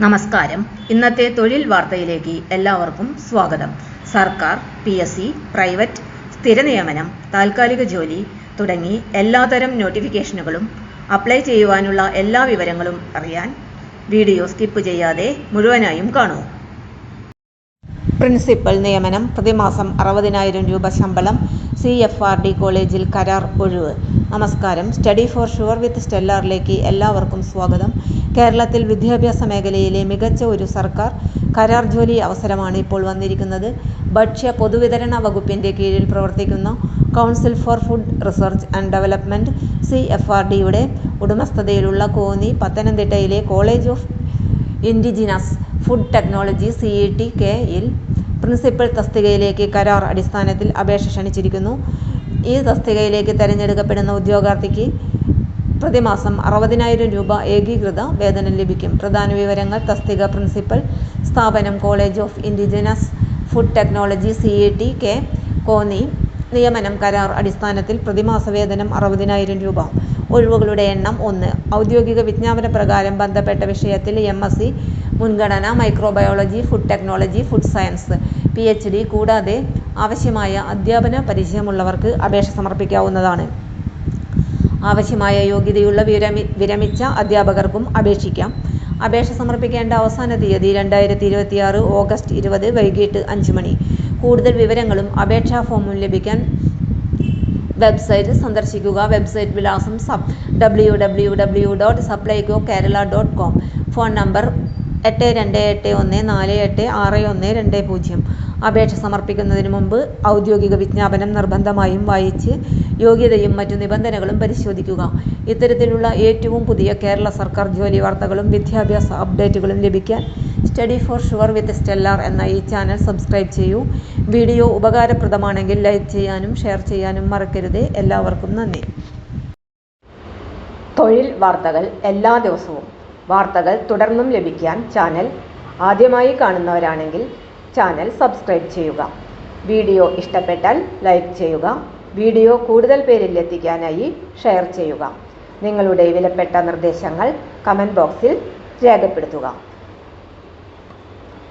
നമസ്കാരം. ഇന്നത്തെ തൊഴിൽ വാർത്തയിലേക്ക് എല്ലാവർക്കും സ്വാഗതം. സർക്കാർ, PSC, പ്രൈവറ്റ്, സ്ഥിര നിയമനം, താൽക്കാലിക ജോലി തുടങ്ങി എല്ലാതരം നോട്ടിഫിക്കേഷനുകളും അപ്ലൈ ചെയ്യുവാനുള്ള എല്ലാ വിവരങ്ങളും അറിയാൻ വീഡിയോ സ്കിപ്പ് ചെയ്യാതെ മുഴുവനായും കാണൂ. പ്രിൻസിപ്പൽ നിയമനം, പ്രതിമാസം 60,000 രൂപ ശമ്പളം, CFRD കോളേജിൽ കരാർ ഒഴിവ്. നമസ്കാരം. സ്റ്റഡി ഫോർ ഷുവർ വിത്ത് സ്റ്റെല്ലാറിലേക്ക് എല്ലാവർക്കും സ്വാഗതം. കേരളത്തിൽ വിദ്യാഭ്യാസ മേഖലയിലെ മികച്ച ഒരു സർക്കാർ കരാർ ജോലി അവസരമാണ് ഇപ്പോൾ വന്നിരിക്കുന്നത്. ഭക്ഷ്യ പൊതുവിതരണ വകുപ്പിന്റെ കീഴിൽ പ്രവർത്തിക്കുന്ന council for food research and development CFRDയുടെ ഉടമസ്ഥതയിലുള്ള കോന്നി, പത്തനംതിട്ടയിലെ college of indigenous food technology CET-K-യിൽ പ്രിൻസിപ്പൽ തസ്തികയിലേക്ക് കരാർ അടിസ്ഥാനത്തിൽ അപേക്ഷ ക്ഷണിച്ചിരിക്കുന്നു. ഈ തസ്തികയിലേക്ക് തെരഞ്ഞെടുക്കപ്പെടുന്ന ഉദ്യോഗാർത്ഥിക്ക് പ്രതിമാസം 60,000 രൂപ ഏകീകൃത വേതനം ലഭിക്കും. പ്രധാന വിവരങ്ങൾ: തസ്തിക പ്രിൻസിപ്പൽ, സ്ഥാപനം college of indigenous food technology CET-K, Konni. നിയമനം കരാർ അടിസ്ഥാനത്തിൽ, പ്രതിമാസ വേതനം 60,000 രൂപ. ഒഴിവുകളുടെ എണ്ണം 1. ഔദ്യോഗിക വിജ്ഞാപന പ്രകാരം ബന്ധപ്പെട്ട വിഷയത്തിൽ MSc, മുൻഗണന microbiology, food technology, food science, PhD കൂടാതെ ആവശ്യമായ അധ്യാപന പരിചയമുള്ളവർക്ക് അപേക്ഷ സമർപ്പിക്കാവുന്നതാണ്. ആവശ്യമായ യോഗ്യതയുള്ള വിരമിച്ച അധ്യാപകർക്കും അപേക്ഷിക്കാം. അപേക്ഷ സമർപ്പിക്കേണ്ട അവസാന തീയതി 2026 ഓഗസ്റ്റ് 20 വൈകിട്ട് 5 മണി. കൂടുതൽ വിവരങ്ങളും അപേക്ഷാ ഫോമും ലഭിക്കാൻ വെബ്സൈറ്റ് സന്ദർശിക്കുക. വെബ്സൈറ്റ് വിലാസം www.supplycokerala.com. Phone number 8281486120. അപേക്ഷ സമർപ്പിക്കുന്നതിന് മുമ്പ് ഔദ്യോഗിക വിജ്ഞാപനം നിർബന്ധമായും വായിച്ച് യോഗ്യതയും മറ്റു നിബന്ധനകളും പരിശോധിക്കുക. ഇത്തരത്തിലുള്ള ഏറ്റവും പുതിയ കേരള സർക്കാർ ജോലി വാർത്തകളും വിദ്യാഭ്യാസ അപ്ഡേറ്റുകളും ലഭിക്കാൻ study for sure with stellar എന്ന ഈ ചാനൽ സബ്സ്ക്രൈബ് ചെയ്യൂ. വീഡിയോ ഉപകാരപ്രദമാണെങ്കിൽ ലൈക്ക് ചെയ്യാനും ഷെയർ ചെയ്യാനും മറക്കരുത്. എല്ലാവർക്കും നന്ദി. തൊഴിൽ വാർത്തകൾ എല്ലാ ദിവസവും. വാർത്തകൾ തുടർന്നും ലഭിക്കാൻ ചാനൽ ആദ്യമായി കാണുന്നവരാണെങ്കിൽ ചാനൽ സബ്സ്ക്രൈബ് ചെയ്യുക. വീഡിയോ ഇഷ്ടപ്പെട്ടാൽ ലൈക്ക് ചെയ്യുക. വീഡിയോ കൂടുതൽ പേരിൽ എത്തിക്കാനായി ഷെയർ ചെയ്യുക. നിങ്ങളുടെ വിലപ്പെട്ട നിർദ്ദേശങ്ങൾ കമൻറ്റ് ബോക്സിൽ രേഖപ്പെടുത്തുക.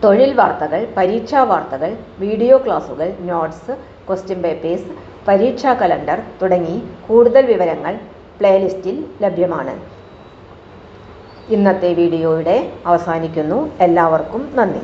തൊഴിൽ വാർത്തകൾ, പരീക്ഷാ വാർത്തകൾ, വീഡിയോ ക്ലാസുകൾ, നോട്ട്സ്, ക്വസ്റ്റ്യൻ പേപ്പേഴ്സ്, പരീക്ഷാ കലണ്ടർ തുടങ്ങി കൂടുതൽ വിവരങ്ങൾ പ്ലേലിസ്റ്റിൽ ലഭ്യമാണ്. ഇന്നത്തെ വീഡിയോയുടെ അവസാനിക്കുന്നു. എല്ലാവർക്കും നന്ദി.